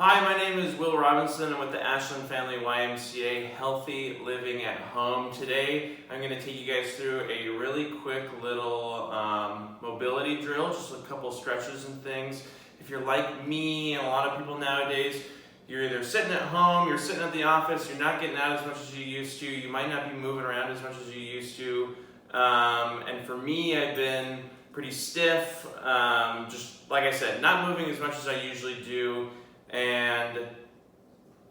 Hi, my name is Will Robinson. I'm with the Ashland Family YMCA Healthy Living at Home. Today, I'm going to take you guys through a really quick little mobility drill, just a couple stretches and things. If you're like me and a lot of people nowadays, you're either sitting at home, you're sitting at the office, you're not getting out as much as you used to, you might not be moving around as much as you used to. And for me, I've been pretty stiff, just like I said, not moving as much as I usually do. And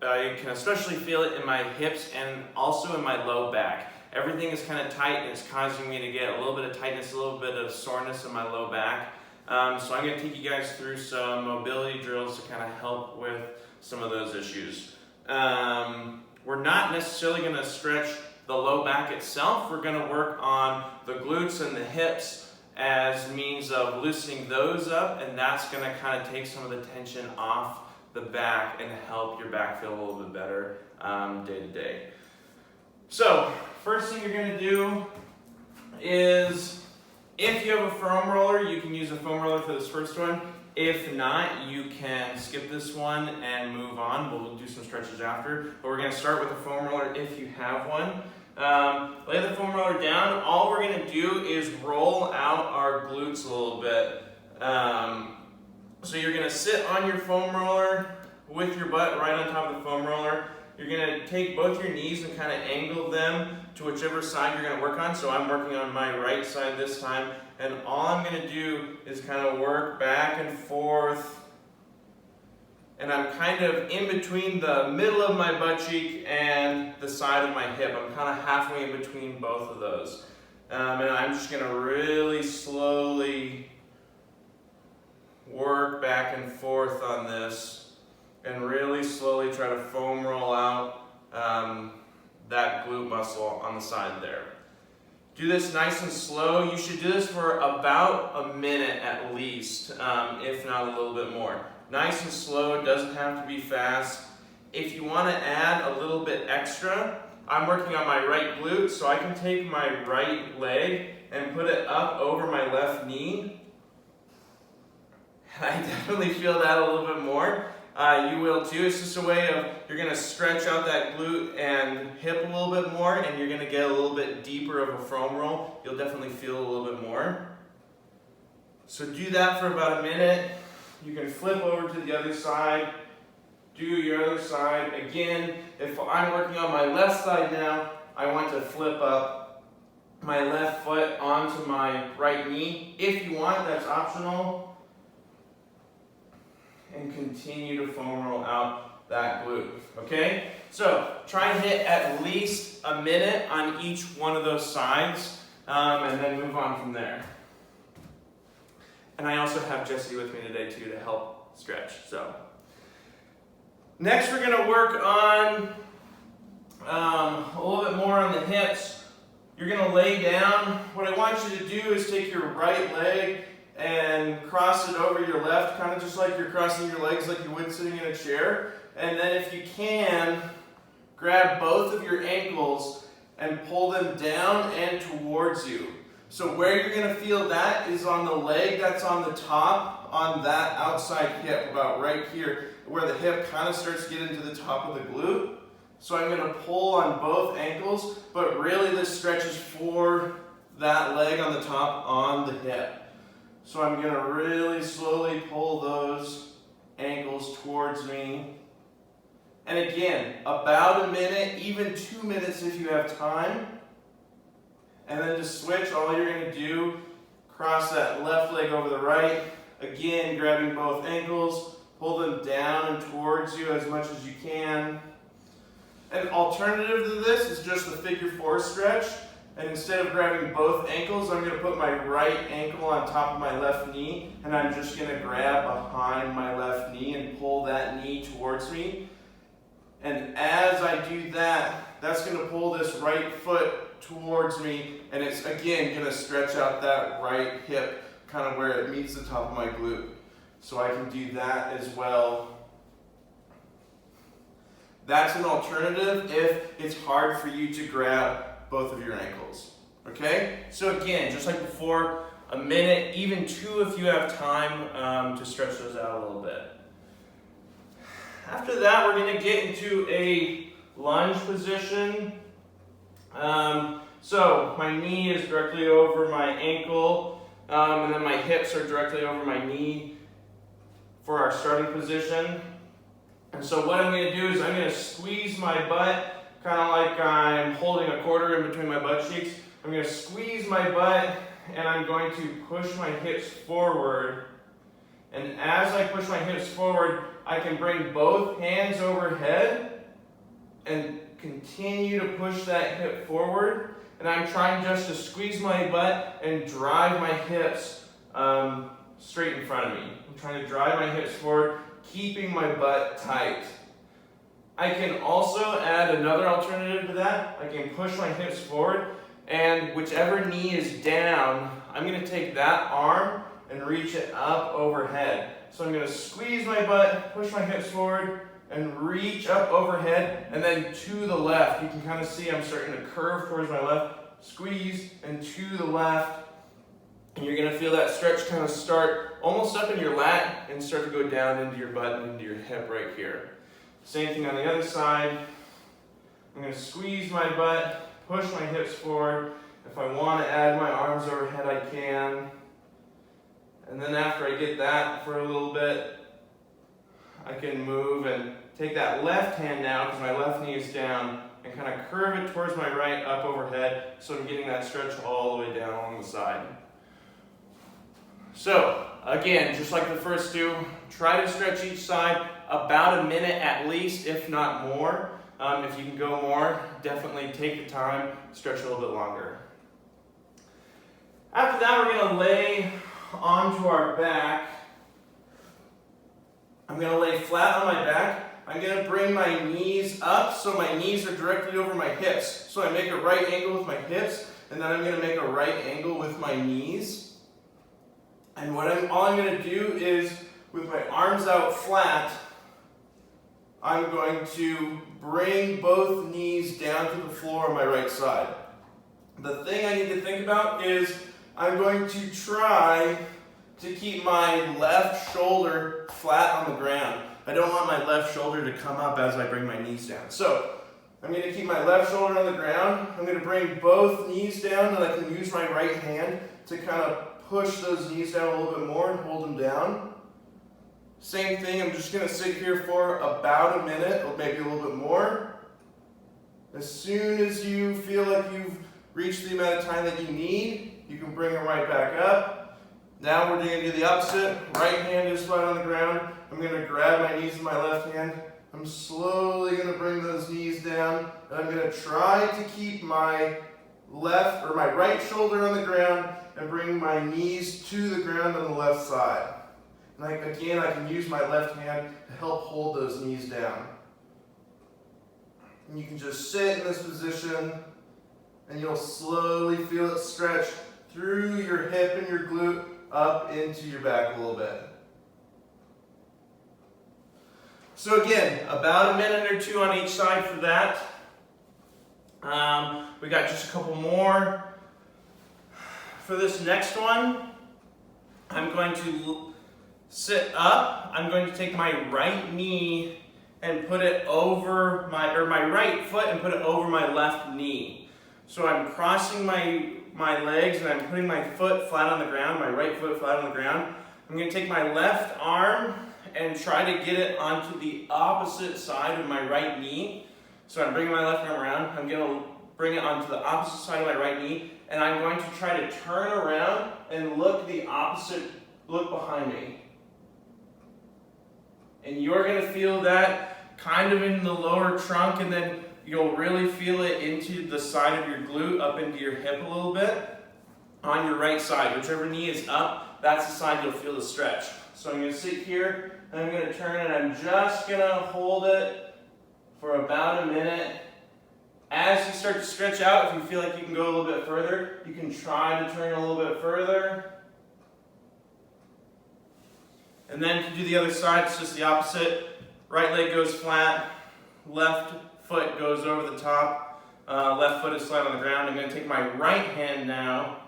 I can especially feel it in my hips and also in my low back. Everything is kind of tight and it's causing me to get a little bit of tightness, a little bit of soreness in my low back. So I'm going to take you guys through some mobility drills to kind of help with some of those issues. We're not necessarily going to stretch the low back itself. We're going to work on the glutes and the hips as means of loosening those up, and that's going to kind of take some of the tension off the back and help your back feel a little bit better day to day. So first thing you're going to do is, if you have a foam roller, you can use a foam roller for this first one. If not, you can skip this one and move on. We'll do some stretches after, but we're going to start with a foam roller if you have one. Lay the foam roller down. All we're going to do is roll out our glutes a little bit. So you're going to sit on your foam roller with your butt right on top of the foam roller. You're going to take both your knees and kind of angle them to whichever side you're going to work on. So I'm working on my right side this time. And all I'm going to do is kind of work back and forth. And I'm kind of in between the middle of my butt cheek and the side of my hip. I'm kind of halfway in between both of those. And I'm just going to really slowly work back and forth on this and really slowly try to foam roll out that glute muscle on the side there. Do this nice and slow. You should do this for about a minute at least, if not a little bit more. Nice and slow, it doesn't have to be fast. If you want to add a little bit extra, I'm working on my right glute, so I can take my right leg and put it up over my left knee. I definitely feel that a little bit more. You will too. It's just a way of, you're going to stretch out that glute and hip a little bit more, and you're going to get a little bit deeper of a foam roll. You'll definitely feel a little bit more. So do that for about a minute. You can flip over to the other side. Do your other side. Again, if I'm working on my left side now, I want to flip up my left foot onto my right knee. If you want, that's optional. And continue to foam roll out that glute, okay? So try and hit at least a minute on each one of those sides, and then move on from there. And I also have Jessie with me today too to help stretch. So next we're gonna work on a little bit more on the hips. You're gonna lay down. What I want you to do is take your right leg and cross it over your left, kind of just like you're crossing your legs like you would sitting in a chair. And then if you can, grab both of your ankles and pull them down and towards you. So where you're going to feel that is on the leg that's on the top, on that outside hip, about right here, where the hip kind of starts to get into the top of the glute. So I'm going to pull on both ankles, but really this stretches for that leg on the top on the hip. So I'm going to really slowly pull those ankles towards me. And again, about a minute, even 2 minutes if you have time. And then to switch, all you're going to do, cross that left leg over the right. Again, grabbing both ankles, pull them down and towards you as much as you can. An alternative to this is just the figure 4 stretch. And instead of grabbing both ankles, I'm going to put my right ankle on top of my left knee, and I'm just going to grab behind my left knee and pull that knee towards me. And as I do that, that's going to pull this right foot towards me, and it's again going to stretch out that right hip, kind of where it meets the top of my glute. So I can do that as well. That's an alternative if it's hard for you to grab both of your ankles, okay? So again, just like before, a minute, even 2 if you have time to stretch those out a little bit. After that, we're going to get into a lunge position. So my knee is directly over my ankle, and then my hips are directly over my knee for our starting position. And so what I'm going to do is I'm going to squeeze my butt, kind of like I'm holding a quarter in between my butt cheeks. I'm going to squeeze my butt, and I'm going to push my hips forward. And as I push my hips forward, I can bring both hands overhead and continue to push that hip forward. And I'm trying just to squeeze my butt and drive my hips straight in front of me. I'm trying to drive my hips forward, keeping my butt tight. I can also add another alternative to that. I can push my hips forward, and whichever knee is down, I'm going to take that arm and reach it up overhead. So I'm going to squeeze my butt, push my hips forward, and reach up overhead, and then to the left. You can kind of see I'm starting to curve towards my left, squeeze, and to the left. And you're going to feel that stretch kind of start almost up in your lat and start to go down into your butt and into your hip right here. Same thing on the other side. I'm going to squeeze my butt, push my hips forward. If I want to add my arms overhead, I can. And then after I get that for a little bit, I can move and take that left hand now, because my left knee is down, and kind of curve it towards my right up overhead, so I'm getting that stretch all the way down along the side. So, again, just like the first two, try to stretch each side about a minute at least, if not more. If you can go more, definitely take the time, stretch a little bit longer. After that, we're going to lay onto our back. I'm going to lay flat on my back. I'm going to bring my knees up so my knees are directly over my hips. So I make a right angle with my hips, and then I'm going to make a right angle with my knees. And all I'm going to do is, with my arms out flat, I'm going to bring both knees down to the floor on my right side. The thing I need to think about is I'm going to try to keep my left shoulder flat on the ground. I don't want my left shoulder to come up as I bring my knees down. So I'm going to keep my left shoulder on the ground. I'm going to bring both knees down, and I can use my right hand to kind of push those knees down a little bit more and hold them down. Same thing, I'm just going to sit here for about a minute, or maybe a little bit more. As soon as you feel like you've reached the amount of time that you need, you can bring it right back up. Now we're going to do the opposite. Right hand is flat on the ground. I'm going to grab my knees with my left hand. I'm slowly going to bring those knees down, and I'm going to try to keep my right shoulder on the ground and bring my knees to the ground on the left side. And again, I can use my left hand to help hold those knees down. And you can just sit in this position, and you'll slowly feel it stretch through your hip and your glute up into your back a little bit. So again, about a minute or two on each side for that. We got just a couple more. For this next one, I'm going to sit up. I'm going to take my right knee and put it over my right foot and put it over my left knee. So I'm crossing my legs, and I'm putting my foot flat on the ground, my right foot flat on the ground. I'm going to take my left arm and try to get it onto the opposite side of my right knee. So I'm bringing my left arm around. I'm going to bring it onto the opposite side of my right knee, and I'm going to try to turn around and look behind me. And you're going to feel that kind of in the lower trunk, and then you'll really feel it into the side of your glute, up into your hip a little bit on your right side. Whichever knee is up, that's the side you'll feel the stretch. So I'm going to sit here, and I'm going to turn, and I'm just going to hold it for about a minute. As you start to stretch out, if you feel like you can go a little bit further, you can try to turn a little bit further. And then to do the other side, it's just the opposite. Right leg goes flat, left foot goes over the top, left foot is flat on the ground. I'm going to take my right hand now,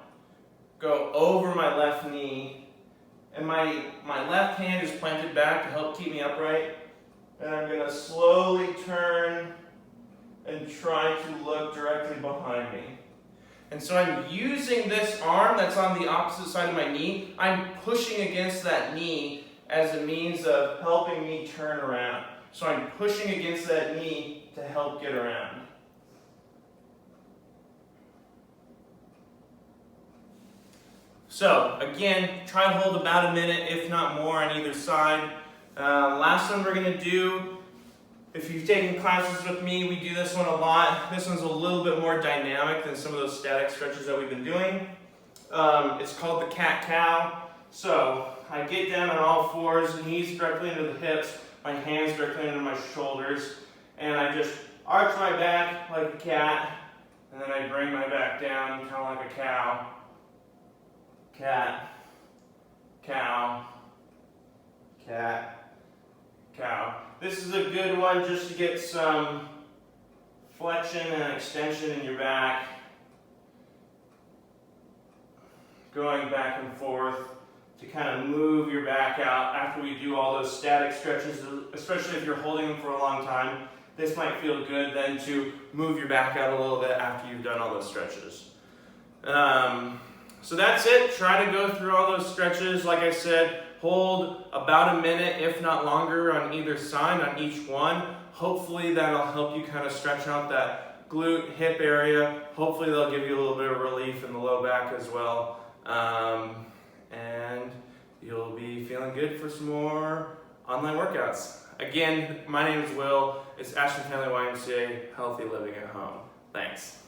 go over my left knee, and my left hand is planted back to help keep me upright. And I'm going to slowly turn and try to look directly behind me. And so I'm using this arm that's on the opposite side of my knee. I'm pushing against that knee as a means of helping me turn around. So I'm pushing against that knee to help get around. So again, try to hold about a minute, if not more, on either side. Last one we're going to do, if you've taken classes with me, we do this one a lot. This one's a little bit more dynamic than some of those static stretches that we've been doing. It's called the cat-cow. So I get down on all fours, knees directly into the hips, my hands directly into my shoulders, and I just arch my back like a cat, and then I bring my back down kind of like a cow. Cat, cow, cat, cow. This is a good one just to get some flexion and extension in your back. Going back and forth to kind of move your back out after we do all those static stretches, especially if you're holding them for a long time. This might feel good then to move your back out a little bit after you've done all those stretches. So that's it. Try to go through all those stretches. Like I said, hold about a minute, if not longer, on either side, on each one. Hopefully that'll help you kind of stretch out that glute, hip area. Hopefully they'll give you a little bit of relief in the low back as well. And you'll be feeling good for some more online workouts. Again, my name is Will. It's Ashland Family YMCA, Healthy Living at Home. Thanks.